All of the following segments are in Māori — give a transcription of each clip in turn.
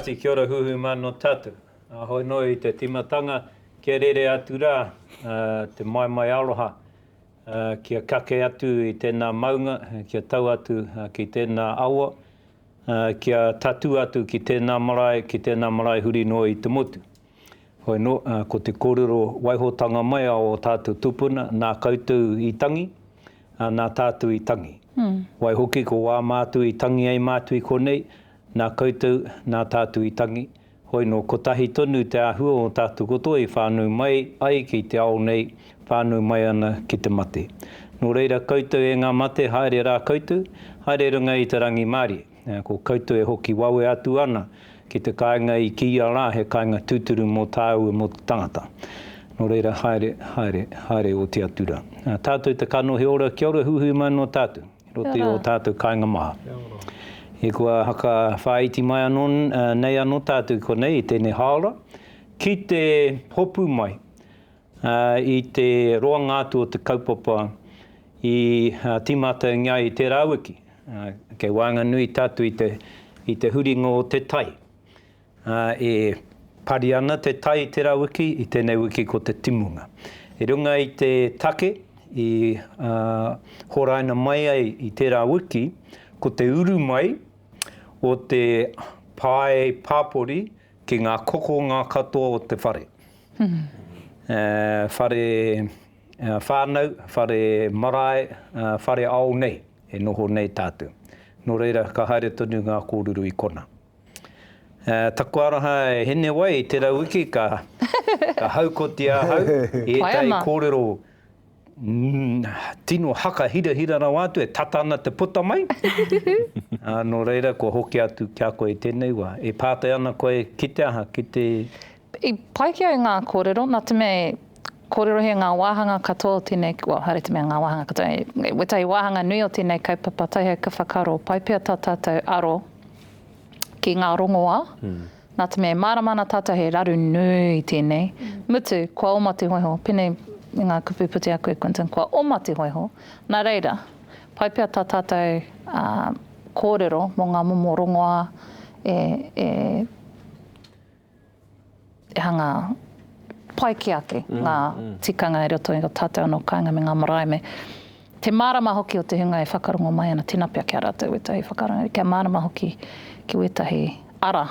Tati, kia ora huhu mano tātou. Hoi noi te timatanga, kia rere atu rā, te mai aroha, kia kake atu i tēnā maunga, kia tau atu ki tēnā aua, kia tatu atu ki tēnā marae huri no i te motu. Hoi no, ko te kōrero waihotanga mai o tātou tupuna, nā koutou i tangi, nā tātou i tangi. Wai hoki ko wā mātu i tangi ai mātu i konei, nā koutou, nā tātou i tangi. Hoi no, ko tahi tonu te āhua o tātou kotoa i whānau mai ai ki te ao nei, whānau mai ana ki te mate. Nō reira koutou e ngā mate, haere rā koutou, haere runga i te rangi Māori. Ko koutou e hoki wawe atu ana ki te kāinga i kia rā, he kāinga tūturu mō tāu e mō te tangata. Nō reira haere o te atura. Tātou te kano he ora, kia ora huhu mai no tātou. Roti o tātou kāinga maha. E kua haka whaiti mai anon, nei anō tātou ko nei i tēnei haora. Ki te hopu mai, i te roa ngātu o te kaupapa i timata ngai i te rāwiki. Kei wānga nui tātou i te huringo o te tai. E pari ana te tai i te rāwiki, i tēnei wiki ko te timunga. E runga i te take, i horaina mai ai i tērā wiki, ko te uru mai o te pai pāpori ki ngā koko ngā katoa o te whare. Whare whānau, whare marae, whare ao nei, e noho nei tātou. Nō reira, ka haere tonu ngā kōruru i kona. Taku araha e hene wai i tērā wiki, ka haukoti a hau, e tai kōrero tino haka hira rā wātu, e tatana te puta mai. Nō reira, ko hoki atu kia koe tēnei wā. E pātai ana koe ki te aha, ki te... I pai kia ngā kōrero, nā te mea kōrero he ngā wāhanga katoa o tēnei, haere te mea ngā wāhanga katoa, wetai wāhanga nui o tēnei kaupapa taihau ka whakaro, pai pia tā tātou aro ki ngā rongoa. Nā te mea māramana tātou he raru nui tēnei. Mutu, kua omati hoiho, pēnei i ngā kupuputi a koe Quentin, kua omati hoiho. Nā reira, pai pia tā tātou kōrero mō ngā momo rongoa e hanga pai ki ake ngā tikanga e roto i ngā tātou anō kāinga me ngā marae me. Te mārama hoki o te hunga e whakarongo mai ana tinapia kia rātou wetahi whakarongo. Kia mārama hoki ki wetahi ara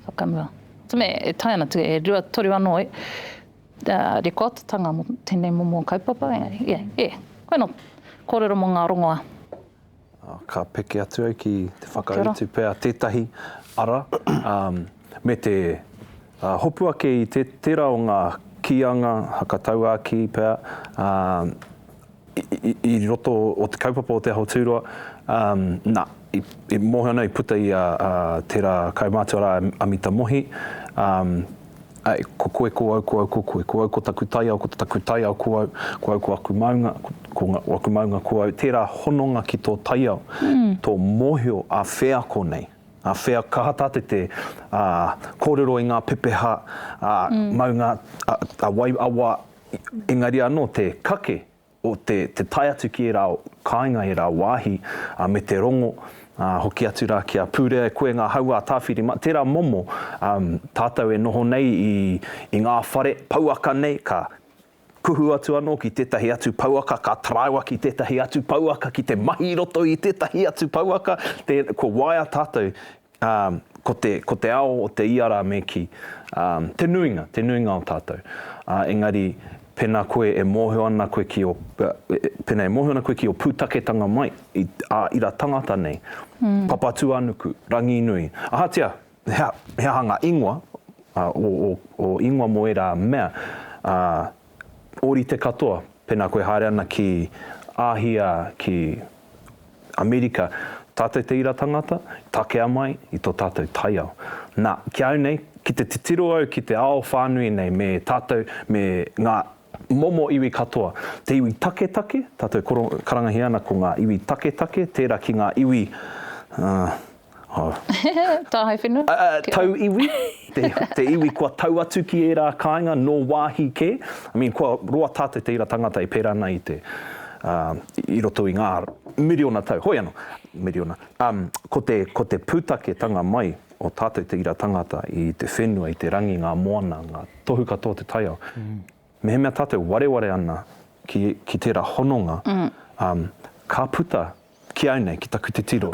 whakamua. Te me e tai ana tu e rua tori anō rekotanga mo tēnei momo kaupapa. Koe no, kōrero mō ngā rongoa. Ka peke atu au ki te whakautu pēr tētahi ara. Me te hopu ake i tērā o ngā kianga, hakatau aki pēr, i roto o te kaupapa o te hauturua, i mohi ana i puta i tērā kaumātua amita mohi, ko koe ko au ko taku tai au, ko taku tai au ko au ko aku maunga, ko au tērā hononga ki tō tai au, tō mohio a whea konei. A whea kahatate te kōrero i ngā pepeha, maunga, a wai awa, engari anō te kake o te tai atu ki e rā kāinga e rā wāhi, me te rongo, hoki atu rā kia pūrea koe ngā haua tāwhiri. Tērā momo, tātou e noho nei i ngā whare pauaka nei, ka kuhu atu anō ki tētahi atu pauaka, ka traiwa ki tētahi atu pauaka, ki te mahi roto i tētahi atu pauaka, ko waia tātou, ko te ao o te iara me ki, te nuinga o tātou. Engari, pēnā koe e mōhio ana koe ki o pūtaketanga mai, i ra tangata nei, papatu anuku, rangi nui. Ahatia, hea hanga ingoa, o ingoa mo e rā mea, ori te katoa, pēnā koe haere ana ki āhia, ki Amerika, tātou te ira tangata, takea mai i tō tātou tai au. Nā, ki au nei, ki te titiro au, ki te ao whānui nei, me tātou, me ngā momo iwi katoa. Te iwi take, tātou karangahi ana ko ngā iwi take, tērā ki ngā iwi... Tāhai whenua? Tau iwi. Te iwi kua tau atu ki e rā kāinga, no wāhi ke. Kua roa tātou te ira tangata i pērā nei i roto i ngā miriona tau. Hoi anō, miriona. Ko te pūtake tanga mai, o tātou te ira tangata i te whenua, i te rangi, ngā moana, ngā tohu katoa te taiao. Me he mea tātou wareware ana ki tērā hononga, ka puta ki au nei, ki taku te tiro,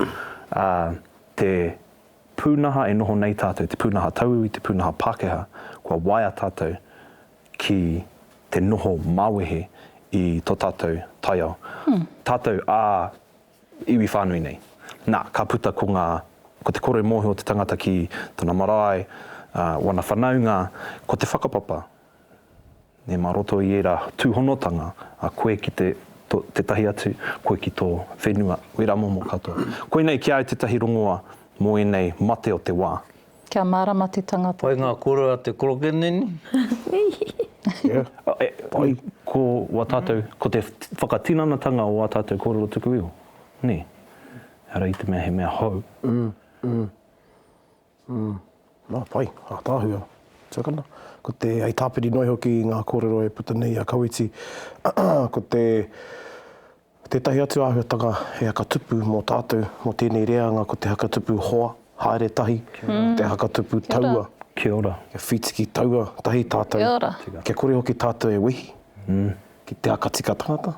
te pūnaha e noho nei tātou, te pūnaha tauiwi, te pūnaha Pākehā, kua waia tātou ki te noho mawehe i tō tātou taiao. Tātou iwi whānui nei. Nā, ka puta ko te kore mohi o te tangata ki tōna marae, wana whanaunga, ko te whakapapa. Ne maroto i era tūhonotanga, a koe ki te tahi atu, koe ki tō whenua, wera momo katoa. Koe nei ki au te tahi rongoa, mō e nei mate o te wā. Kia māramati tangata. Pai ngā kora te korokeneni? Pai ko wā tātou, ko te whakatinanatanga o wā tātou kōrero tuku iho. Ne, ara i te mea he mea hau. Nā, pai, tāhua. Tikana. Ko te ai tāpiri noi hoki ngā kōrero e puta nei a Kawiti. Ko te tahi atu āhuatanga he haka tupu mō tātou, mō tēnei reanga, ko te haka tupu hoa, haere tahi, te haka tupu taua. Kia ora. Kia whitiki taua, tahi tātou. Kia ora. Kia kore hoki tātou e wehi. Ki te haka tika tangata.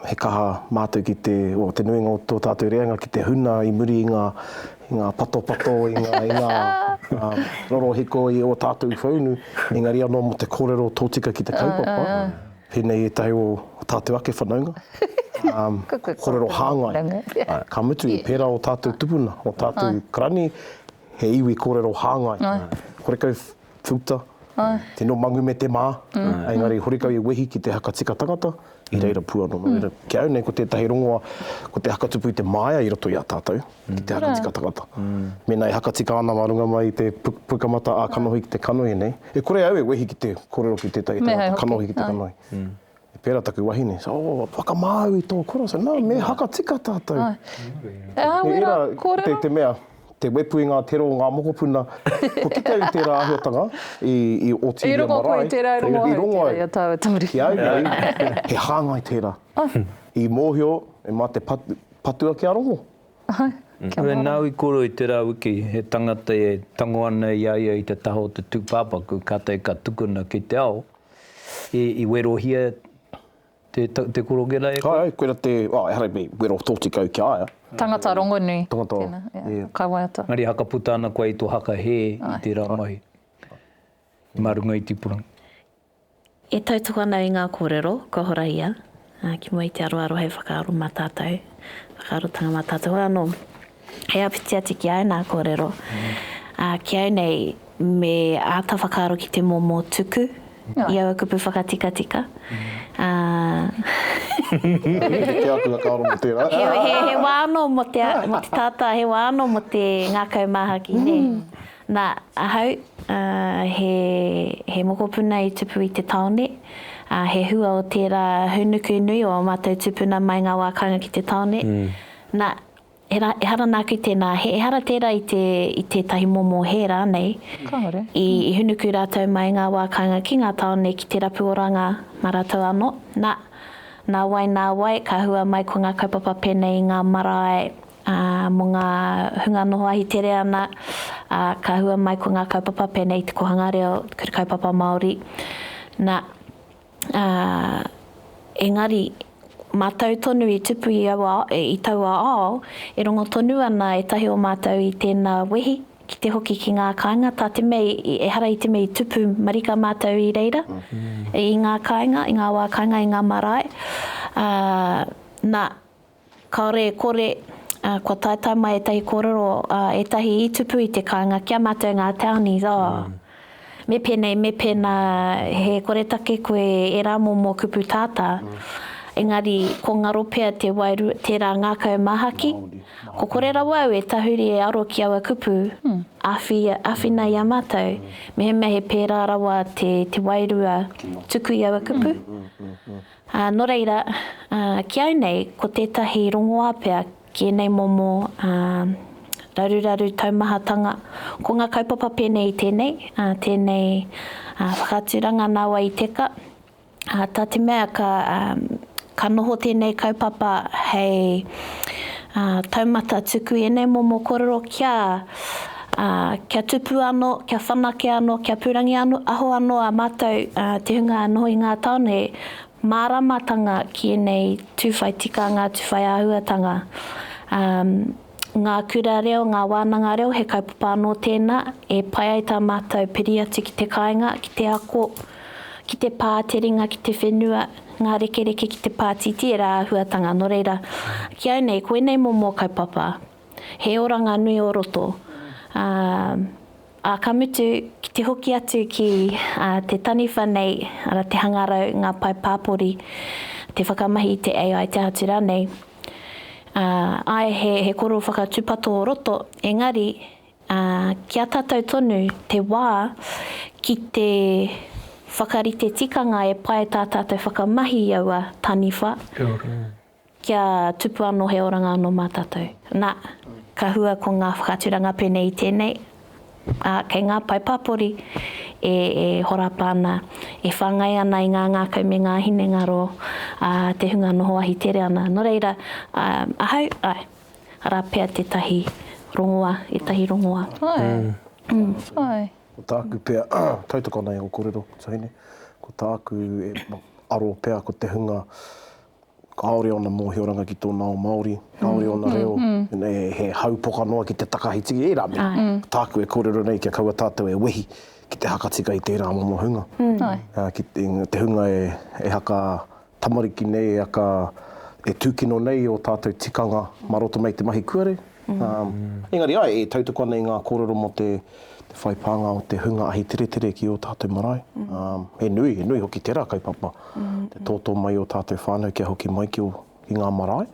He kaha mātou ki te nuinga o tō tātou reanga, ki te huna i muri i ngā pato, i ngā rorohiko i o tātou whaunu, engari anō mo te kōrero tōtika ki te kaupapa. Pēnei e tahi o tātou ake whanaunga. Kōrero hāngai. Ka mutu i pērā o tātou tupuna, o tātou krani, he iwi kōrero hāngai. Horekau whiuta, te no mangu me te mā, engari horekau i wehi ki te haka tika tangata, i reira puanono. Kia au nei, ko tētahi rongoa, ko te haka tupu i te māia i roto i a tātou, ki te haka tika tangata. Mēnā e haka tika ana marunga mai i te pukamata a kanohi ki te kanohi nei. E kore au e wehi ki te kōrero ki tētahi tangata, kanohi ki te kanohi. E pērā taku wahi nei, whakamāu i tō kora, nā, me haka tika tātou. Te mea, te wepu i ngā tero o ngā mokopuna, ko kite au tērā āhuatanga i o tīria marae. I rongo ai, ki au nei, he hāngai tērā. I mōhio, e mā te patua ki a rongo. Koe nāui koro i tērā wiki, he tangata e tango ana i aia i te taho o te Tūpāpaku, ka Teka tukuna ki te ao, i werohia te korogera e koe? Koe ra te, harai me, wero tōtika au ki aia. Tangata rongo nui. Tangata, Kai waiata. Ngari haka puta ana koe i tō haka he i tērā mahi. Marunga i tipurang. E tautuku ana i ngā kōrero, ko horahia. Ki mua i te aroaro hei whakaaro mā tātou. Whakaarotanga mā tātou. Hoi anō, hei apiti ati ki au nā kōrero. Ki au nei, me āta whakaaro ki te momo tuku. I au kupu whakatika-tika. Te aku ka kaoro mo tērā. He wāno mo te tātā, he wāno mo te ngākau māhaki. Nā, ahau, he mokopuna i tupu i te taone. He hua o tērā hunuku nui o mātou tupuna mai ngā wākanga ki te taone. Nā, e hara nāku tēnā, he hara tērā i te tahi momo he rānei. I hunuku rātou mai ngā wākanga ki ngā taone ki te rapu oranga mā rātou anō. Nā wai, ka hua mai ko ngā kaupapa pēnei ngā marae mo ngā hunga noho ahi tere ana. Ka hua mai ko ngā kaupapa pēnei te kohanga reo kura kaupapa Māori. Nā, engari, mātou tonu i tupu i taua ao, e rongo tonu ana e tahi o mātou i tēnā wehi, ki te hoki ki ngā kāinga, tā te mei, e hara i te mei tupu marika mātou i reira, i ngā kāinga, i ngā wā kāinga, i ngā marae. Nā, kaore kore, kua taitai mai e tahi kōrero, e tahi i tupu i te kāinga, kia mātou ngā townies, me pēnā, he kore take koe e rā mō kupu tātā, engari, ko ngaro pēr te wairu, tērā ngākau māhaki, ko kore rawa au e tahuri e aro ki aua kupu, awhina i a mātou, me he pērā rawa te wairua tuku i aua kupu. Nō reira, ki au nei, ko tētahi rongoa pēr, ki enei momo, raru taumahatanga, ko ngā kaupapa pēnei tēnei, tēnei whakaturanga nāua i Teka. Tā te mea ka noho tēnei kaupapa hei taumata tuku e nei momo kōrero kia tupu ano, kia whanake ano, kia purangi ano, aho ano a mātou te hunga noho i ngā taone, māramatanga ki nei tūwhai tika, ngā tūwhai āhuatanga. Ngā kura reo, ngā wānanga reo, he kaupapa anō tēnā, e pai ai tā mātou piri atu ki te kāinga, ki te ako, ki te pāteringa, ki te whenua, ngā rekereke ki te pātiti, e rā āhuatanga. Nō reira, ki au nei, koe nei momo kaupapa, he oranga nui o roto. A ka mutu, ki te hoki atu ki te tani whanei, ara te hangarau, ngā pai pāpori, te whakamahi, te AI, te hatura nei. Ai he koro whakatūpato o roto, engari, kia tātou tonu, te wā, ki te whakarite tikanga e pai tā tātou whakamahi aua taniwha, kia tupu anō he oranga anō mā tātou. Nā, ka hua ko ngā whakaturanga pēnei tēnei, kei ngā pai pāpori, e hora pāna, e whangai ana i ngā ngākau me ngā hine ngaro, te hunga noho ahi tere ana. Nō reira, ahau, ara pēr te tahi rongoa, e tahi rongoa. Ai. Ko tāku pēr, tautoko nei o kōrero, tahine. Ko tāku aro pēr ko te hunga, kaore ona mō he oranga ki tōna o Māori, kaore ona reo, he haupoka noa ki te takahitigi, e rame. Tāku e kōrero nei, kia kaua tātou e wehi, ki te hakatika i tērā momo hunga. Ki te hunga e haka tamariki nei, e tūkino nei o tātou tikanga maroto mai te mahi kuare. Engari ai, e tautoko nei ngā kōrero mo te whaipanga o te hunga ahi tere tere ki o tātou marae. He nui hoki tērā kaupapa. Te tōtō mai o tātou whānau kia hoki mai ki ngā marae.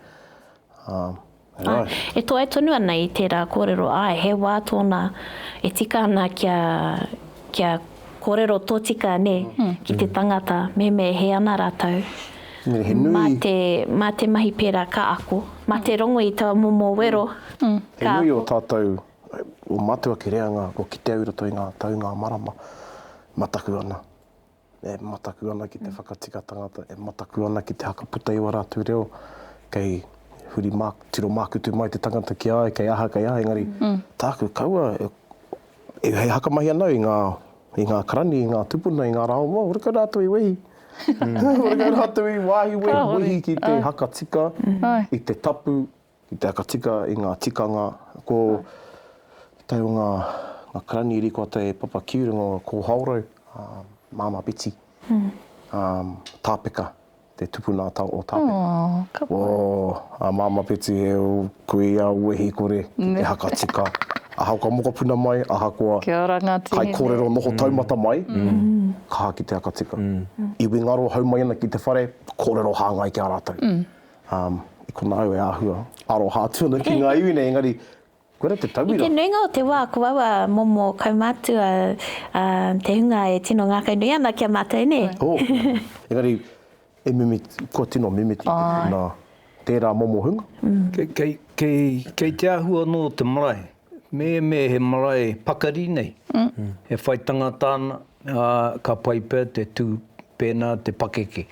E tō ai tonu ana i tērā kōrero, he wā tōna e tika ana kia kōrero tō tika ne, ki te tangata, me he ana rātou. He nui. Mā te mahi pērā ka ako, mā te rongo i tawa momo wero. He nui o tātou, o matua ki reanga, o ki te aurato i ngā tau, ngā marama, mataku ana. E mataku ana ki te whakatika tangata, e mataku ana ki te hakaputa iwa rātu reo, kei huri tiro mākutu mai te tangata ki ai, kei aha, engari, tāku kaua, e hei hakamahi anau i ngā karani, i ngā tupuna, i ngā rao, orika rātou i wehi. Orika rātou i wāhi wehi ki te hakatika, i te tapu, i te hakatika, i ngā tikanga, ko tai o ngā karani i riko te papa kiuringa ko haurau, māma piti, tāpeka, te tupuna o tāpeka. Māma piti e o koe a wehi kore, te hakatika. Aha ka mokapuna mai, aha kua kai kōrero noho taumata mai, ka ki te hakatika. Iwi ngaro hau mai ana ki te whare, kōrero hāngai ki a rātou. I kona au e āhua, aro hātuana ki ngā iwi nei, engari, koera te tauira. I te nuinga o te wā, ko awa momo kaumātua, te hunga e tino ngā kai nui ana kia mātai ne. Engari, e mimiti, kua tino mimiti, tērā momo hunga. Kei te āhua no te marae. Me he marae pakari nei. He whai tangatāna, ka paipe te tū pēnā te pakeke.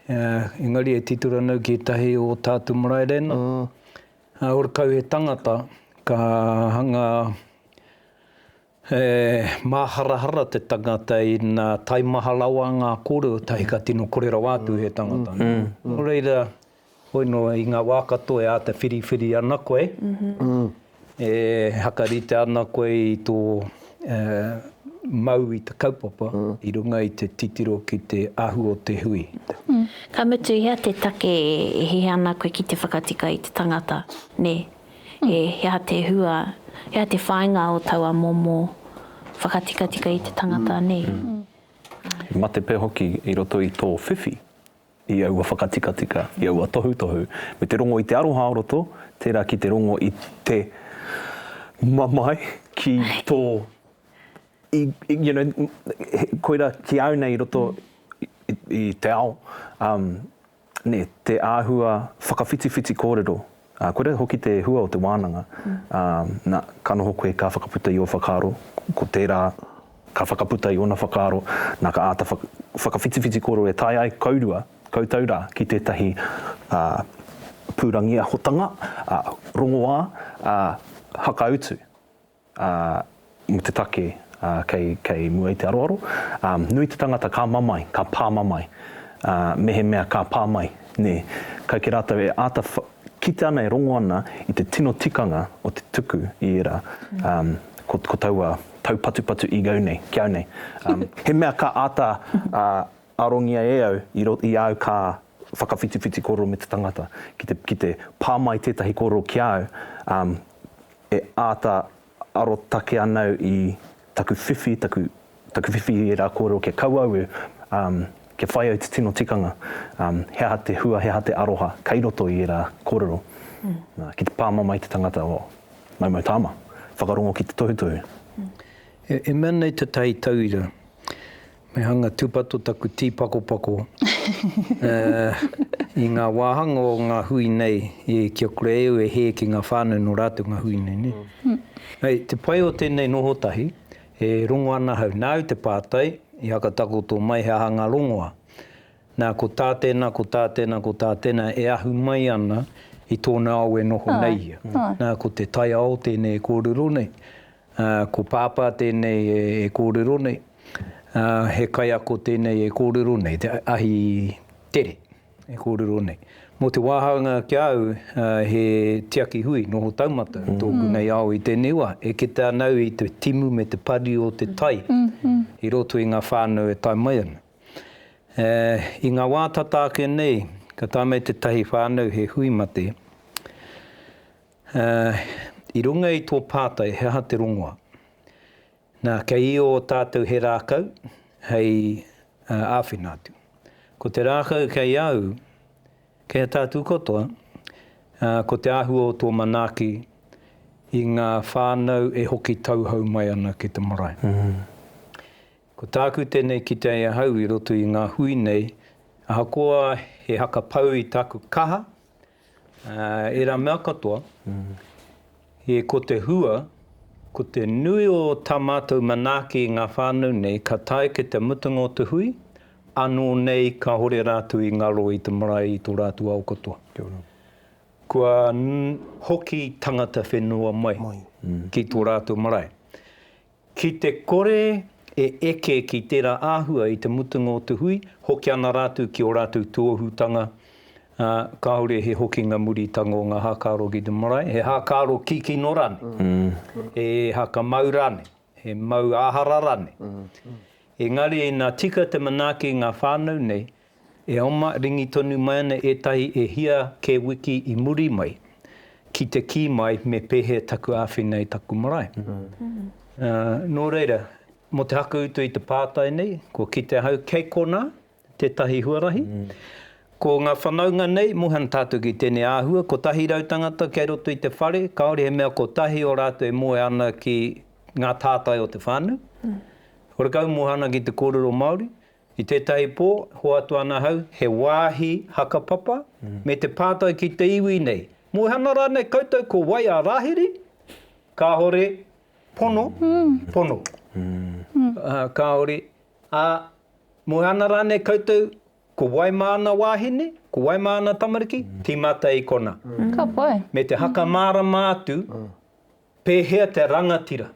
Engari e titura nau ki tahi o tātu marae rena. Ora kau he tangata, ka hanga māharahara te tangata i nā taimahalawa ngā kōrero, tahi ka tino korera wātu he tangata. Nō reira, hoi no i ngā wākato e a te whiriwhiri ana koe. E hakarite ana koe i tō mau i te kaupapa, i runga i te titiro ki te ahu o te hui. Ka mutu hea te take e he ana koe ki te whakatika i te tangata, ne? Hea te hua, hea te whainga o taua momo whakatika i te tangata, ne? Mate pē hoki i roto i tō whiwhi, i aua whakatika, i aua tohu. Me te rongo i te aroha o roto, tērā ki te rongo i te mamai ki tō, koira ki au nei roto i te ao, te āhua whakawhitiwhiti kōrero. Koira hoki te hua o te wānanga. Nā, ka noho koe ka whakaputa i o whakaaro, ko tērā ka whakaputa i ona whakaaro, nā ka āta whakawhitiwhiti kōrero e tai ai kautaura ki tētahi pūrangi a hotanga, rongoā, hakautu, mo te take kei mua i te aroaro. Nui te tangata ka mamai, ka pāmamai, mehe mea ka pāmai. Ne, kai ke rātou e āta kite ana e rongo ana i te tino tikanga o te tuku i era. Ko taua tau patupatu i gau nei, kia nei. He mea ka āta arongia e au i au ka whakawhitiwhiti koro me te tangata. Ki te pāmai tētahi koro ki au, e āta aro take anau i taku whiwhi, taku whiwhi i rā koro ke kauau, ke whai au te tino tikanga, hea te hua, hea te aroha, kei roto i rā kōrero. Ki te pāmamai te tangata o maumau tāma, whakarongo ki te tohutohu. E mea nei te tai tauira, me hanga tūpato taku tīpakopako. I ngā wāhanga o ngā hui nei, kia kore eo e he ki ngā whānau no rātou ngā hui nei. Ne? Hei, te pai o tēnei nohotahi, e rongo ana hau nāu te pātai, i haka takoto mai he hanga rongoa. Nā ko tātena, ko tātena, ko tātena, e ahu mai ana i tōna au e noho nei. Nā ko te tai ao tēnei e kōrero nei, ko pāpā tēnei e kōrero nei, he kaiako tēnei e kōrero nei, te ahi tere e kōrero nei. Mō te wāhanga ki au, he tiaki hui, noho taumata, tōku nei au i tēnei wā, e ke tā nau i te timu me te pari o te tai, i roto i ngā whānau e tai mai ana. I ngā wātatake nei, ka tāmei te tahi whānau he hui mate, i runga i tō pātai, he ha te rongoa. Nā, kei o tātou he rākau, hei āwhinatu. Ko te rākau kei au, kei a tātou kotoa, ko te āhua o tō manaaki i ngā whānau e hoki tauhau mai ana ki te marae. Ko tāku tēnei ki te ia hau i roto i ngā hui nei, ahakoa he haka pau i tāku kaha, e rā mea katoa, he ko te hua, ko te nui o tā mātou manaaki i ngā whānau nei, ka tae ke te mutunga o te hui, anō nei ka hore rātu i ngaro i te marae i tō rātu au katoa. Kua hoki tangata whenua mai ki tō rātu marae. Ki te kore e eke ki tērā āhua i te mutunga o te hui, hoki ana rātu ki o rātu tuahutanga, ka hore he hokinga muritanga o ngā hākaro ki te marae, he hākaro kiki no rane, he haka mau rane, he mau āhara rane. Engari e nā tika te manaaki i ngā whānau nei, e oma ringi tonu mai ana e tahi e hia ke wiki i muri mai, ki te ki mai me pehe taku āwhinei taku marae. Nō reira, mo te haka utu i te pātai nei, ko ki te hau kei kona, te tahi huarahi, ko ngā whanaunga nei, mohan tātou ki tēnei āhua, ko tahi rautangata kei roto i te whare, kaore he mea ko tahi o rātou e moe ana ki ngā tātai o te whānau. Hore kau mohana ki te kōrero Māori, i tētahi pō, ho atu ana hau, he wāhi hakapapa, me te pātai ki te iwi nei. Mohana rānei koutou ko wai a rāhiri, ka hore pono, pono. Ka hore, mohana rānei koutou ko wai māna wāhine, ko wai māna tamariki, tīmata i kona. Ka pai. Me te haka māra mātu, pēhea te rangatira.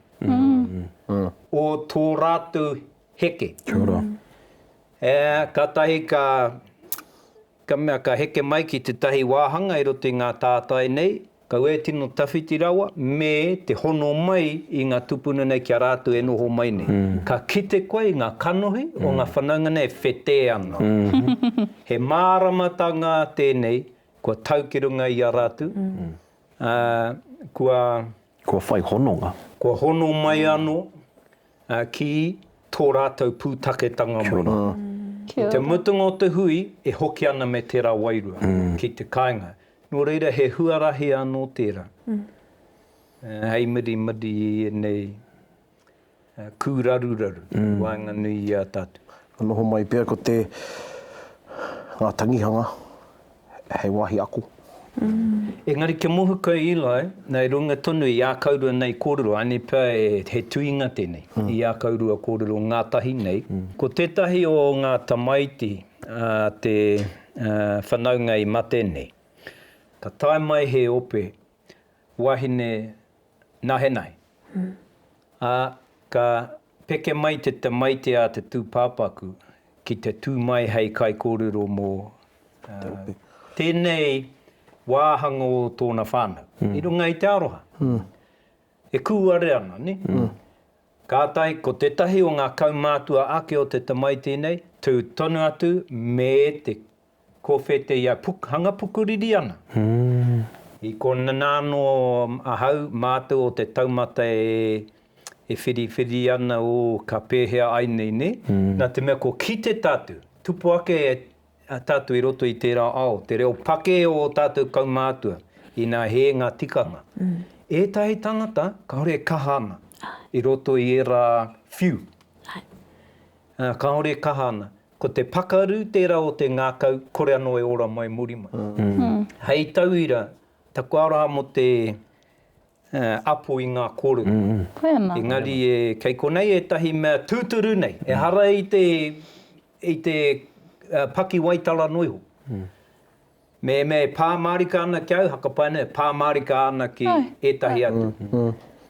O tō rātou heke. Kia ora. Ka tahi ka mea ka heke mai ki te tahi wāhanga i roto i ngā tātai nei, ka ue tino tawhiti rawa, me te hono mai i ngā tupuna nei kia rātou e noho mai nei. Ka kite koe i ngā kanohi o ngā whanaunga nei whetē ana. He māramatanga tēnei, kua taukirunga i a rātou, Kua whai hononga. Kua hono mai anō ki tō rātou pūtaketanga mai. Te mutunga o te hui e hoki ana me tērā wairua ki te kāinga. Nō reira he huarahi anō tērā. Hei miri nei kūraruraru, wāinga nui i a tātou. Noho mai pēr ko te ngā tangihanga, hei wāhi aku. Engari ke mohu koe i lai, nei runga tonu i ākaurua nei kōrero, ane pia he tuinga tēnei, i ākaurua kōrero ngātahi nei. Ko tētahi o ngā tamaiti te whanaunga i mate nei. ka tae mai he ope, wahine nahenai. Ka peke mai te maite a te tūpāpaku ki te tū mai hei kai kōrero mō tēnei wāhanga o tōna whānau. I runga i te aroha. E kūare ana, ne? Kātai, ko tetahi o ngā kaumātua ake o te tamaiti nei, tū tonu atu me te kōwhete ia hanga pukuriri ana. I ko nāno ahau mātua o te taumata e whiri ana o ka pēhea ai nei, ne? Nā te mea ko ki te tātu, tupu ake tātu I roto I tērā ao, te reo pake o tātu kaumātua I nā he ngā tikanga. Ētahi tangata, ka hore kaha ana. I roto I era whiu. Ka hore kaha ana. Ko te pakaru tērā o te ngākau, kore anō e ora mai muri mai. Hei tauira, taku aroha mo te apo I ngā kōrero. Engari kei konei e tahi mea tūturu nei. E hara I te paki waitara noiho. Me pāmarika ana ki au, hakapaine, pāmarika ana ki etahi atu.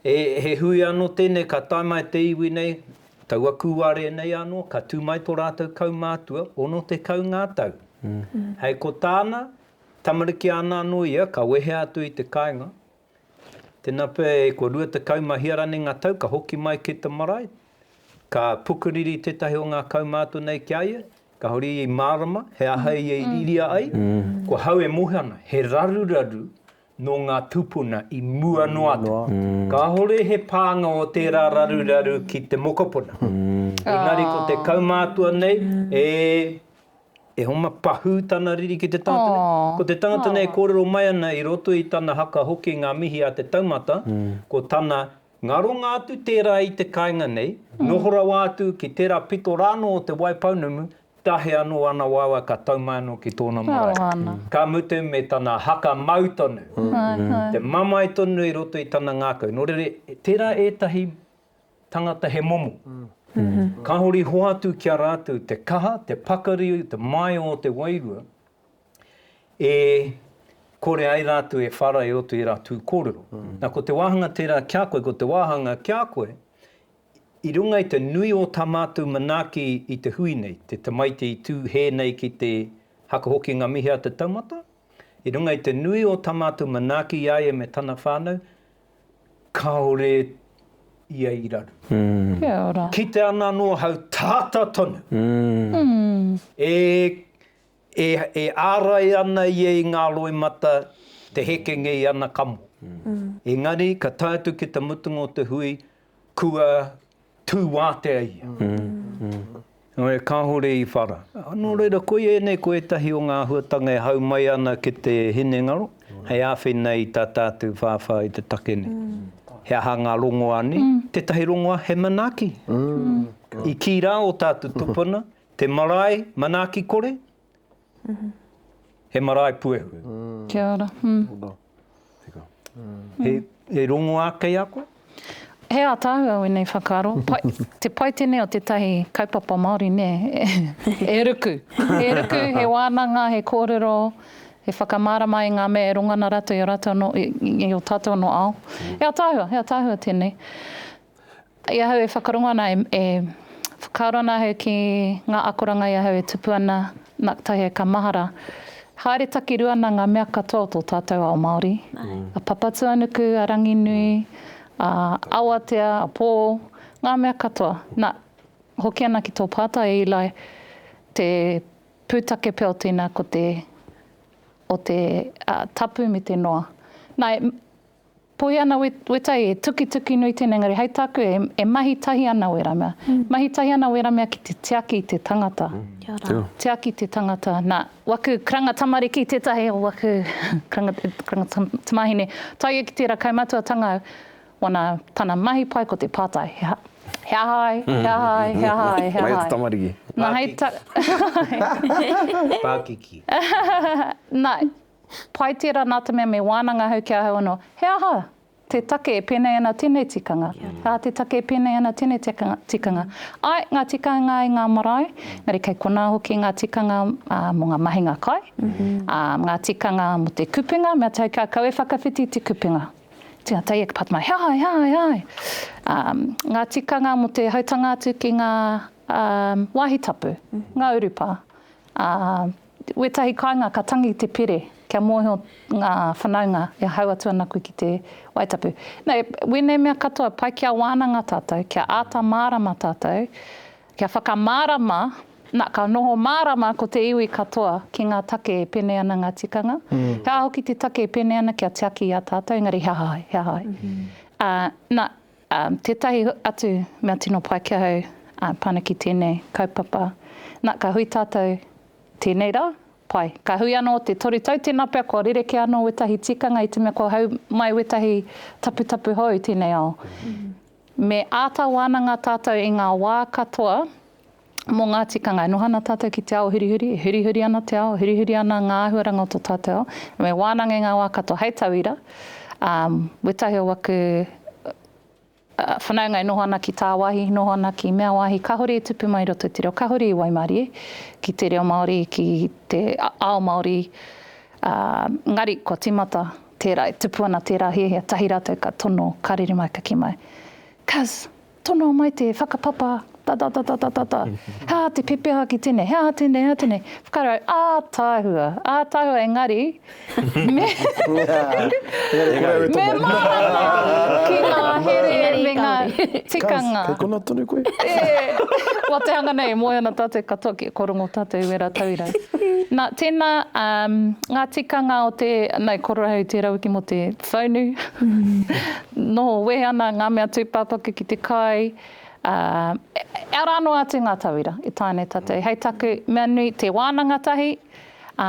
He hui anō tēnei, ka tae mai te iwi nei, taua kūare nei anō, ka tū mai tō rātou kaumātua, ono te kau ngā tau. Hei ko tāna, tamariki ana anō ia, ka wehe atu I te kāinga. Tēnā pē, ko rua te kaumahiarani ngā tau, ka hoki mai ki te marae. Ka pukuriri tetahi o ngā kaumātua nei ki aia, ka hori I mārama, he ahai e iriria ai, ko hau e mohana, he raruraru no ngā tupuna I mua no atu. Ka hore he pānga o tērā raruraru ki te mokopuna. Engari ko te kaumātua nei, e homa pahu tana riri ki te tangata nei. Ko te tangata nei kōrero mai ana I roto I tana haka hoki ngā mihi a te taumata, ko tana ngaronga atu tērā I te kāinga nei, nohora wā atu ki tērā pito rāno o te waipaunumu, tahe anō ana wawa ka taumai anō ki tōna marae. Ka mute me tana haka mautonu. Te mamai tonu I roto I tana ngākau. Nō rere, tērā ētahi tangata he momo. Ka hori hoatu kia rātou te kaha, te pakari, te mai o te wairua, kore ai rātou e whara I roto I rātou kōrero. Nā ko te wāhanga tērā kia koe, ko te wāhanga kia koe, I runga I te nui o tā mātou manaaki I te hui nei, te tamaiti I tū he nei ki te hakahoki ngā mihi a te taumata. I runga I te nui o tā mātou manaaki I aia me tana whānau, kaore ia I raru. Kia ora. Ki te ana no hau tāta tonu. E ārai ana I ngā loimata, te hekenge I ana kamo. Engari, ka tātu ki te mutunga o te hui, kua tū wātea ia. E kāhore I whara. Anō reira, koe e nei, koe tahi o ngā huatanga e hau mai ana ki te hine ngaro. Hei āwhenei tā tātou whāwha I te take nei. He aha ngā rongoa ni, te tahi rongoa he manaaki. I ki rā o tātou tupuna, te marae manaaki kore, he marae puehu. Kia ora. He rongoa kei a koe? He ātāhu au nei whakaro. Te pai tēnei o te tahi kaupapa Māori, ne? E ruku. E ruku, he wānanga, he kōrero, he whakamārama I ngā mea e rongana rātou I rātou no, I o tātou no ao. He ātāhua tēnei. Ia hau e whakarongana e whakaurana hau ki ngā akoranga ia hau e tupu ana nā tahi e ka mahara. Haere taki ruana ngā mea katoa tō tātou ao Māori. A papatu anuku, a ranginui, a awatea, a pō, ngā mea katoa. Nā, hoki ana ki tō pātai I lai te pūtake peo tēnā ko o te tapu me te noa. Nā, poi ana wetai e tuki nui tēnei ngari, hei tāku e mahi tahi ana wera mea. Mahi tahi ana wera mea ki te teaki I te tangata. Teaki te tangata. Nā, waku kranga tamariki tētahi o waku kranga tamahine. Tai e ki tērā kaumatuatanga wana tana mahi pai ko te pātai. He ahai. Mai te tamariki. Nā, hei Pākiki. Nā, pai tērā nā te mea me wānanga hau kia hau anō. He aha. te take e pēnei ana tēnei tikanga. Te take e pēnei ana tēnei tikanga. Ai, ngā tikanga i ngā marae, ngari kei kona hoki ngā tikanga mo ngā mahinga kai, ngā tikanga mo te kupenga, mea tau ka kau e whakawhiti te kupenga. Tia tai e ka patamai, hai. Ngā tikanga mo te hautanga atu ki ngā wāhi tapu, ngā urupa. Wetahi kāinga ka tangi te pere, kia mōhio ngā whanaunga e hau atu ana koe ki te waitapu. Nei, wene mea katoa, pai kia wānanga tātou, kia āta mārama tātou, kia whakamārama, ka noho mārama ko te iwi katoa ki ngā take e pēnei ana ngā tikanga. Hea hoki te take e pēnei ana kia te aki a tātou, engari hea hai. Tētahi atu mea tino pai kia hau pana ki tēnei kaupapa. Ka hui tātou tēnei rā, pai. Ka hui anō te tori tau tēnā pia, kua rereke anō wetahi tikanga i te mea kua hau mai wetahi tapu hou tēnei ao. Me āta wānanga tātou i ngā wā katoa, mō ngā tikanga, e nohana tātou ki te ao hurihuri ana te ao, hurihuri ana ngā ahuaranga o tō tātou ao. Me wānanga i ngā wā katoa, hei tauira, wetahi o waku whanaunga e nohana ki tā wahi, nohana ki mea wahi, kahore e tupu mai roto te reo, kahore i Waimarie, ki te reo Māori, ki te ao Māori, ngari kua timata tērā, e tupu ana tērā hehea, tahi rātou ka tono, karere mai ka ki mai. Kaz, tono mai te whakapapa, ta. Hea te pepeha ki tēnei, hea tēnei. Whakarau, ātāhua engari, me mārama ki ngā here me ngā tikanga. Kei kona tonu koe? Wa te hanga nei, moe ana tātou katoa ki korongo tātou i wera tauira. Nā, tēnā, ngā tikanga o te, nei, kororahau te rauki mo te whaunu. Noho wehe ana ngā mea tūpāpaku ki te kai. Arano atu ngā tauira, i tāne tātou. Hei taku, mea nui te wānanga tahi,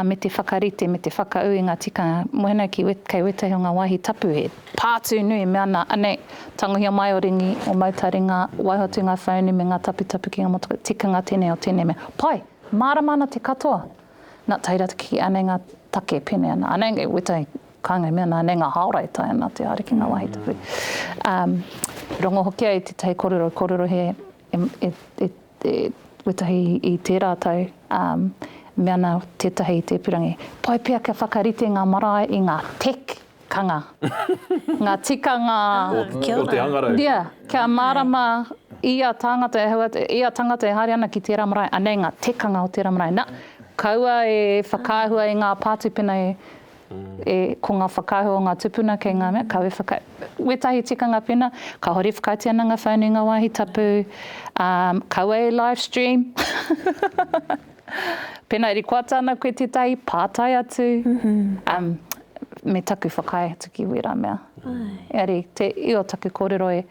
me te whakarite, me te whakau i ngā tikanga. Mohena kei wetahi o ngā wāhi tapu e pātū nui, mea nā, anei, tangohia mai o ringi, o mautaringa, waihotu ngā whauni, me ngā tapu ki ngā motuka, tikanga tēnei o tēnei mea. Pai, māramana te katoa. Nā tairata ki anei ngā take pene ana. Anei wetahi kāngai mea nā, anei ngā haora e tai ana te ariki ngā wāhi tapu. Rongo hoki ai te tahi kororo he wetahi i tērā tau, mea nā tētahi te purangi. Pai pia ka whakarite ngā marae i ngā tekanga, ngā tikanga. O te hangarau. Yeah, kia mārama ia tangata e haere ana ki tērā marae, anei ngā tekanga o tērā marae. Nā, kaua e whakāhua i ngā pātupina ko ngā whakāhua o ngā tupuna kei ngā mea, kaua e wetahi tikanga pena, ka hori whakaiti ana ngā whaunu ngā wāhi tapu, kaua e live stream. Pena eri kuata ana koe te tai, pātai atu, me taku whakai atu ki wera mea. Eri, i o taku kōrero e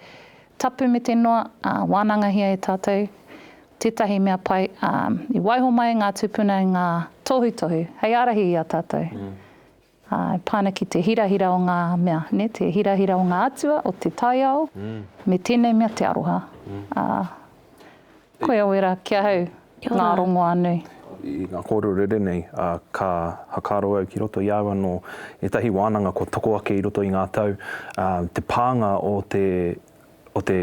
tapu me te noa, wānanga hia e tātou, tētahi mea pai, i waiho mai ngā tupuna i ngā tohu, hei arahi i a tātou. Pāna ki te hirahira o ngā mea, ne? Te hirahira o ngā atua, o te taiao, me tēnei mea te aroha. Koe o wera, kia hau, ngā rongo anui. I ngā kōrero rere nei, ka hakaro au ki roto i awa no etahi wānanga ko toko ake i roto i ngā tau, te pānga o te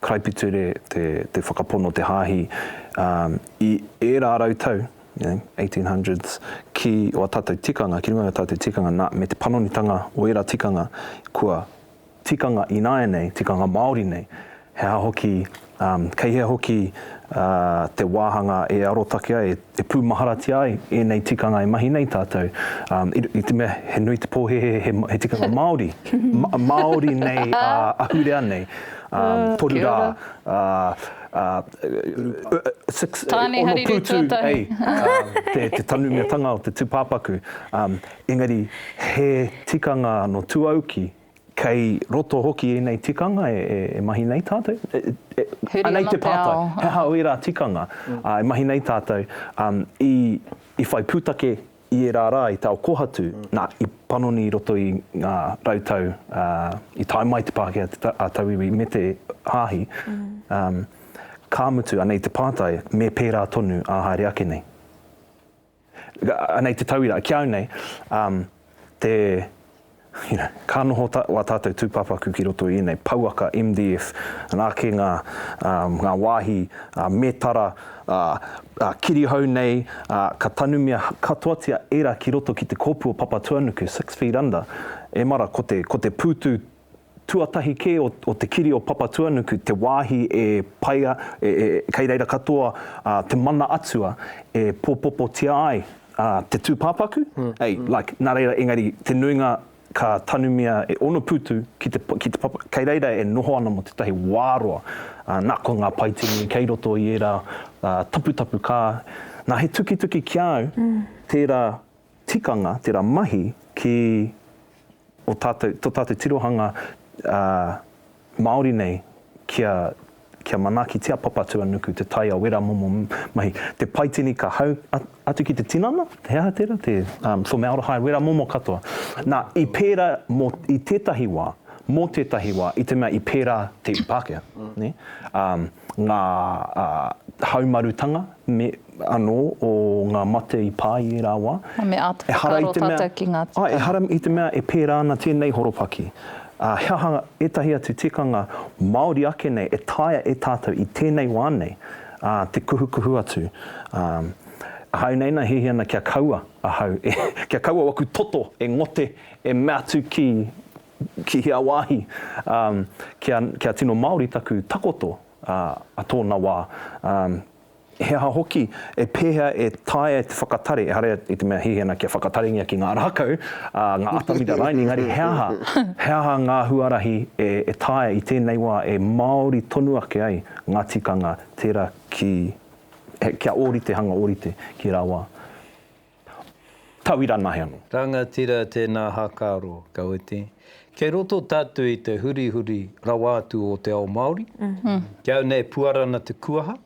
kraipiture, te whakapono, te hāhi, i e rārau tau, 1800s, ki o tātou tikanga, ki runga tātou tikanga, nā, me te panonitanga o era tikanga, kua tikanga inae nei, tikanga Māori nei, hea hoki, kei hea hoki te wāhanga e arotake ai, e pūmaharati ai, e nei tikanga e mahi nei tātou. I te mea, he nui te pōhehe, he tikanga Māori. Māori nei, ahurea nei, toru rā, Tāne hariru tūtai. Te tanu mea tanga o te Tūpāpaku. Engari, he tikanga no tūauki, kei roto hoki e nei tikanga e mahi nei tātou. Anei te pātai, he hao e rā tikanga, e mahi nei tātou. I whai pūtake i e rā i tau kohatu, nā, i panoni roto i ngā rautau, i tai mai te Pākehā a tauiwi me te hāhi, kāmutu anei te pātai, me pērā tonu a haere ake nei. Anei te tauira, ki au nei, ka noho wa tātou tūpāpaku ki roto i nei pauaka MDF, nā ke ngā wāhi, mētara, kirihau nei, ka tanumia katoatia era ki roto ki te kōpua papatuanuku, 6 feet under, e mara ko te pūtu tuatahi ke o te kiri o papatuanuku, te wāhi e paia, kei reira katoa, te mana atua, e pōpopo tia ai, te tūpāpaku, nā reira engari, te nuinga ka tanumia e ono putu ki te papa, kei reira e noho ana mo te tahi wāroa, nā ko ngā paitini kei roto i era taputapu kā, nā he tuki ki au, tērā tikanga, tērā mahi ki o tātou tirohanga Māori nei kia manaki tia papatuanuku, te tai a wera momo mahi. Te paitini ka hau atu ki te tinana, te hea tērā, te whamearohai wera momo katoa. Nā, i pērā i tētahi wā, mō tētahi wā, i te mea i pērā te Pākehā. Ngā haumarutanga anō o ngā mate i pā i rā wā. Me atu whakaro tātou ki ngā tika. E hara i te mea e pērā ana tēnei horopaki. Heahanga etahi atu tikanga Māori ake nei, e taia e tātou i tēnei wā nei, te kuhukuhu atu. Hau nei na hihi ana kia kaua ahau, kia kaua waku toto e ngote e mātu ki hea wāhi, kia tino Māori taku takoto a tōna wā. Heaha hoki e pēhea e taia te whakatare, e harea i te mea hihi ana kia whakataringia ki ngā rākau, ngā atamira raini, ngari heaha ngā huarahi e taia i tēnei wā e Māori tonu ake ai ngā tikanga tērā kia ōrite, hanga ōrite ki rā wā. Tauira nahi anō. Rangatira tēnā hakaro, kauete. Kei roto tātou i te huri rawātu o te ao Māori, kia au nei puarana te kuaha,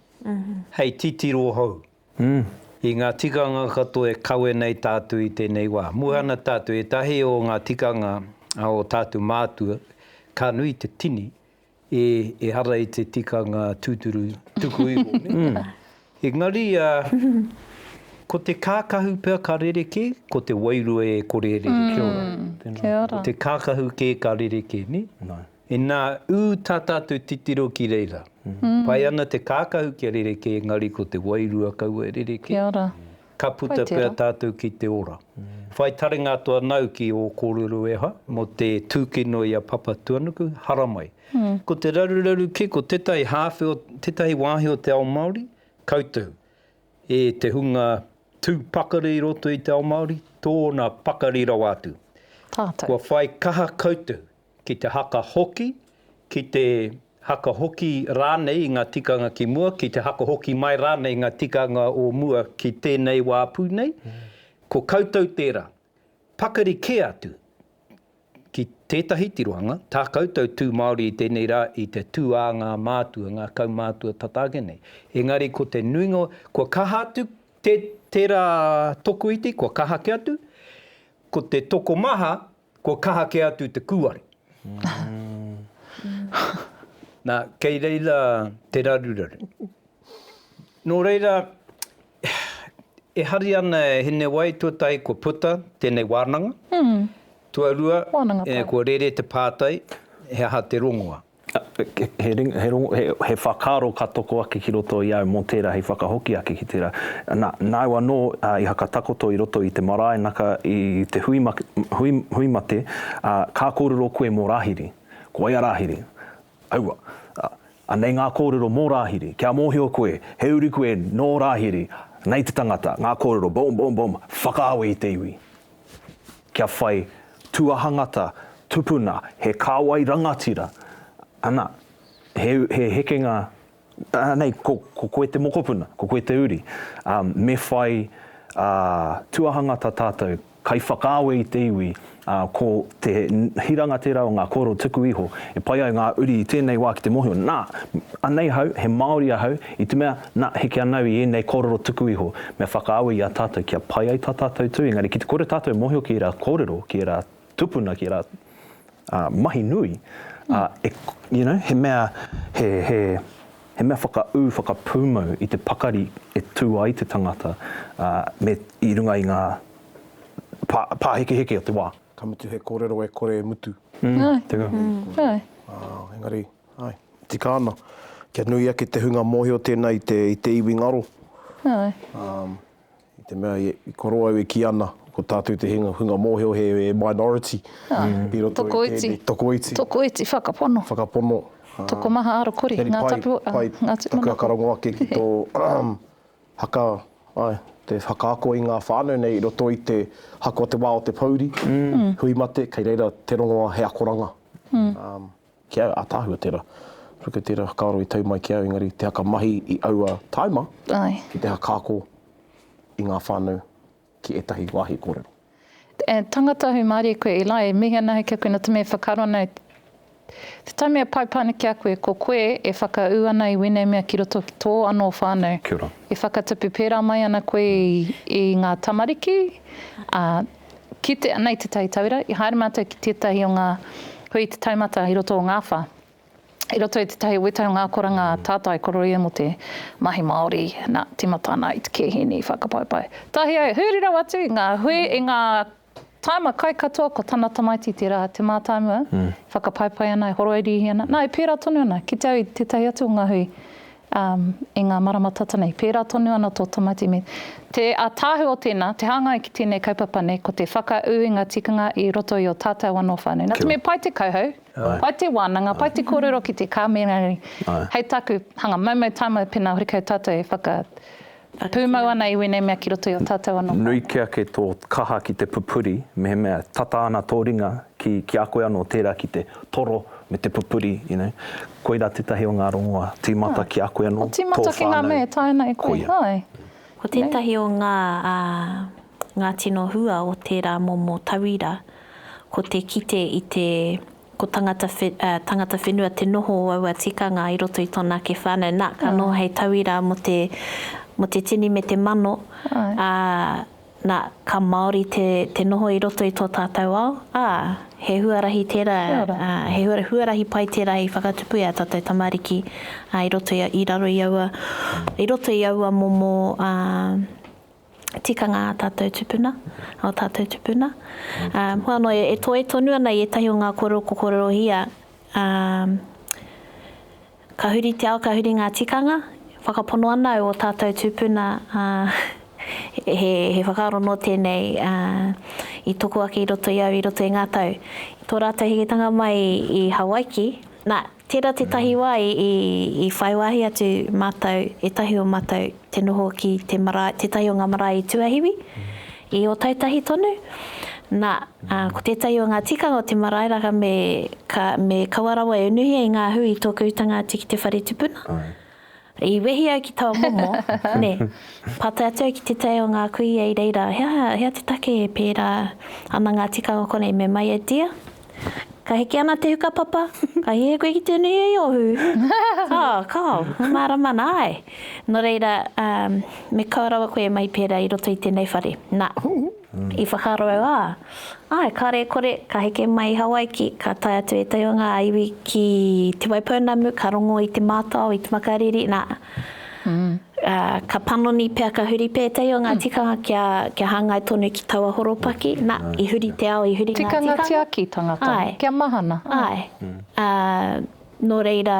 hei titiro hau. I ngā tikanga katoa e kawe nei tātou i tēnei wā. Muhana tātou e tahi o ngā tikanga o tātou mātua, ka nui te tini, e hara i te tikanga tūturu tuku iho. Engari, ko te kākahu pia ka rereke, ko te wairua e korere. Kia ora. Te kākahu ke ka rereke, ne? E nā tā tātou titiro ki reira. Pai ana te kākahu ki rereke, engari ko te wairua kaua e rereke. Kia ora. Ka puta pia tātou ki te ora. Whai taringa toa nau ki o kōrero eha, mo te tūkino i a papatuanuku, haramai. Ko te raruraru ke, ko tētahi hāwhio, tētahi wāhi o te ao Māori, koutou. E te hunga tūpakari roto i te ao Māori, tōna pakari rawātu. Tātou. Kua whai kaha koutou, ki te haka hoki, ki te haka hoki rānei i ngā tikanga ki mua, ki te haka hoki mai rānei i ngā tikanga o mua ki tēnei wāpū nei. Ko koutou tērā, pakari ke atu, ki tētahi tirohanga, tā koutou tū Māori i tēnei rā i te tū a ngā mātua, ngā kaumātua tatāke nei. Engari ko te nuingo, kua kaha atu tērā toko iti, kua kaha ke atu, ko te toko maha, kua kaha ke atu te kuare. Nā, kei reira te raruraru. Nō reira, e hari ana hene wai tuatai ko puta, tēnei wānanga. Tuarua, ko rere te pātai, he aha te rongoa. He whakaro ka toko ake ki roto i au mō tērā, he whakahoki ake ki tērā. Nāu anō i haka takoto i roto i te marae naka i te huimate, kā kōrero koe mō rāhiri, ko aia rāhiri. Aua, anei ngā kōrero mō rāhiri, kia mōhio koe, he uri koe nō rāhiri, nei te tangata, ngā kōrero, bom, whakaawe i te iwi. Kia whai tuahangata, tupuna, he kāwai rangatira, ana, he hekenga, nei, ko koe te mokopuna, ko koe te uri, me whai tuahangata tātou, kai whakaawe i te iwi, ko te hiranga tērā o ngā kōrero tuku iho, e pai au ngā uri i tēnei wā ki te mohio. Nā, anei hau, he Māori ahau, i te mea, nā, heke anau i enei kōrero tuku iho, me whakaawe i a tātou, kia pai ai tā tātou tū, engari ki te kore tātou mohio ki era kōrero, ki era tupuna, ki era mahi nui, he mea, he mea whakapūmau i te pakari e tūa i te tangata, me i runga i ngā pāheke o te wā. ka mutu he kōrero e kore e mutu. Teka. Engari, tika ana. Kia nui ake te hunga mōhio tēnā i te iwi ngaro. I te mea, i koro au e ki ana, ko tātou te hunga mōhio he minority. Toko iti. Toko iti, whakapono. Whakapono. Toko maha aro kori, ngā tapu, ngā te Taka karango ake ki tō te whakaako i ngā whānau nei, i roto i te hako te wā o te pauri, hui mate, kei reira te rongoa he akoranga. Kia au, ātāhua tērā. Ruka tērā whakaaro i tau mai ki au, engari te haka mahi i aua taima, ki te hakaako i ngā whānau ki etahi wāhi kōrero. Tangata hu Māori e koe i lai, mihi ana hei kia koe na te mea whakaro ana, te taimea paipana ki a koe, ko koe e whakau ana i wene mea ki roto ki tō anō whānau. Kia ora. E whakatapu pērā mai ana koe i ngā tamariki, ki te, nei te taitawira, i haere mātou ki tētahi o ngā hui te taimata i roto o ngā whā. I roto i te tahi wetai o ngā koranga tātai koroia mo te mahi Māori, nā timatana i te kehini whakapaipai. Tahi au, hūrira watu, ngā hui i ngā taima kai katoa ko tana tamaiti te rā, te mātaimua, whakapaipai ana, horoiri ana. Nā, i pērā tonu ana, ki te au i te tahi atu o ngā hui, i ngā maramatata nei, pērā tonu ana tō tamaiti me. Te ātāhu o tēnā, te hāngai ki tēnei kaupapa nei, ko te whakau i ngā tikanga i roto i o tātou anō whānau. Nā te me pai te kauhau, pai te wānanga, pai te kōrero ki te kāmengari. Hei taku, hanga maumau taima pēnā horikau tātou e pūmau ana i wene mea ki roto i o tātou anō. Nui ki ake tō kaha ki te pupuri, mehe mea tata ana tō ringa ki a koe anō tērā ki te toro me te pupuri, you know. Koira tētahi o ngā rongoa, tīmata ki a koe anō, tō whānau. O tīmata ki ngā mea, tāina e koe. Ko tētahi o ngā tino hua o tērā momo tauira, ko te kite i te, ko tangata whenua te noho aua tikanga i roto i tōna ke whānau, nā ka noho hei tauira mo te tini me te mano, nā ka Māori te noho i roto i tō tātou au, he huarahi tērā, he huarahi pai tērā i whakatupu a tātou tamariki i roto i aua momo tikanga a tātou tupuna, o tātou tupuna. Hoano e tonu ana i etahi o ngā kōrero hia, ka huri te ao, ka huri ngā tikanga, whakapono ana o tātou tupuna, he whakaaro no tēnei i toko ake i roto i au, i roto i ngā tau. I tō rātou hikitanga mai i Hawaiki, nā, tērā te tahi wā i whaiwahi atu mātou, e tahi o mātou te noho ki te tahi o ngā marae i Tuahiwi, i o tautahi tonu. Nā, ko tētahi o ngā tikanga o te marae raka me kawarawa e unuhia i ngā hui i tōku utanga ati ki te whare tupuna. I wehi au ki tawa momo, ne, pata atu ki te tae o ngā kui e reira, hea te take e pērā ana ngā tikanga kone me mai e dia. Ka heke ana te huka papa, ka hie koe ki te nui e ohu. Kao, mara mana ai. No reira, me kaurawa koe mai pērā i roto i tēnei whare. Nā, i whakaro au, kare kore, ka heke mai i Hawaiki, ka tai atu e tai o ngā iwi ki te waipaunamu, ka rongo i te mātao, i te makariri, nā. Ka panoni pēr, ka huri pētai o ngā tikanga kia hangai tonu ki taua horopaki, nā, i huri te ao, i huri ngā tikanga. Tikanga tiaki tangata, kia mahana. No reira,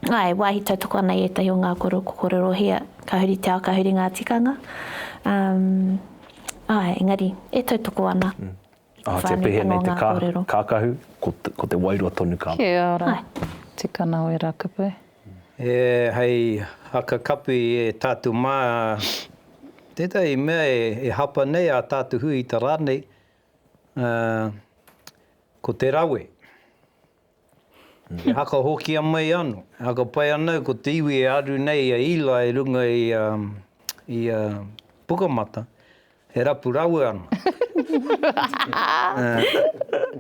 wāhi tautoko ana i etahi o ngā kōrero hia, ka huri te ao, ka huri ngā tikanga. Engari, e tautoko ana. Te pehe nei te kākahu, ko te wairua tonu kāma. Kia ora, tikana o e rākapu. Hei haka kapu i tātu mā, tētai mea e hapa nei a tātu hui i tā rānei, ko te rawe. E haka hoki a mai anu, haka pai anau ko te iwi e aru nei a ila e runga i pukamata, he rapu rawe anu.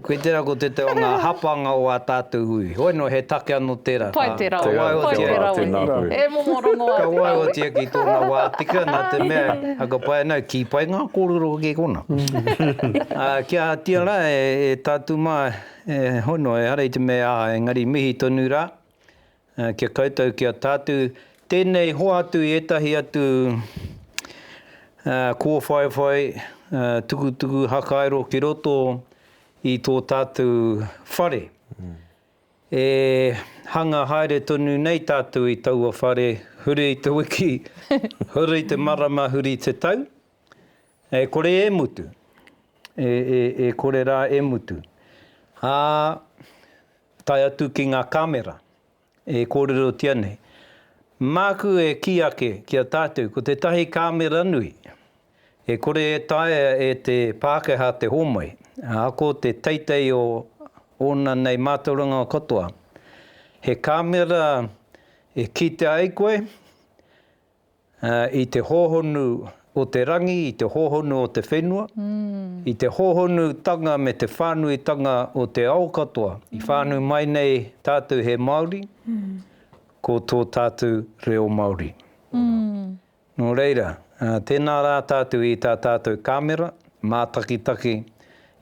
Koe tērā ko te o ngā hapanga o a tātou hui. Hoi no he take anō tērā. Pai te rawe, pai te rawe. E momorongo ati. Ka wai o tia ki tōna wā tika, nā te mea, haka pai anau, ki pai ngā kōrero ke kona. Kia tia rā e tātou mā, hono e harei te mea, engari mihi tonu rā, kia koutou kia tātou. Tēnei hoa atu i etahi atu kōwhaiwhai, tukutuku hakaero ki roto i tō tātou whare. E hanga haere tonu nei tātou i taua whare, huri i te wiki, huri i te marama, huri i te tau. E kore e mutu. E kore rā e mutu. Tai atu ki ngā kamera. E kōrero tia nei. Māku e ki ake kia tātou, ko te tahi kamera nui. E kore e taia e te Pākehā te homoi. Ako te teitei o ona nei mātauranga o katoa. He kamera e kite ai koe i te hōhonu o te rangi, i te hōhonu o te whenua, i te hōhonu tanga me te whānui tanga o te ao katoa. I whānui mai nei tātou he Māori, ko tō tātou reo Māori. Nō reira, tēnā rā tātou i tā tātou kamera, mātakitaki,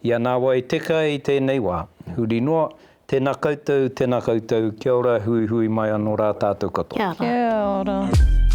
ia nā wai Teka i tēnei wā. Huri noa, tēnā koutou, kia ora, hui hui mai anō rā tātou katoa. Kia ora. Kia ora.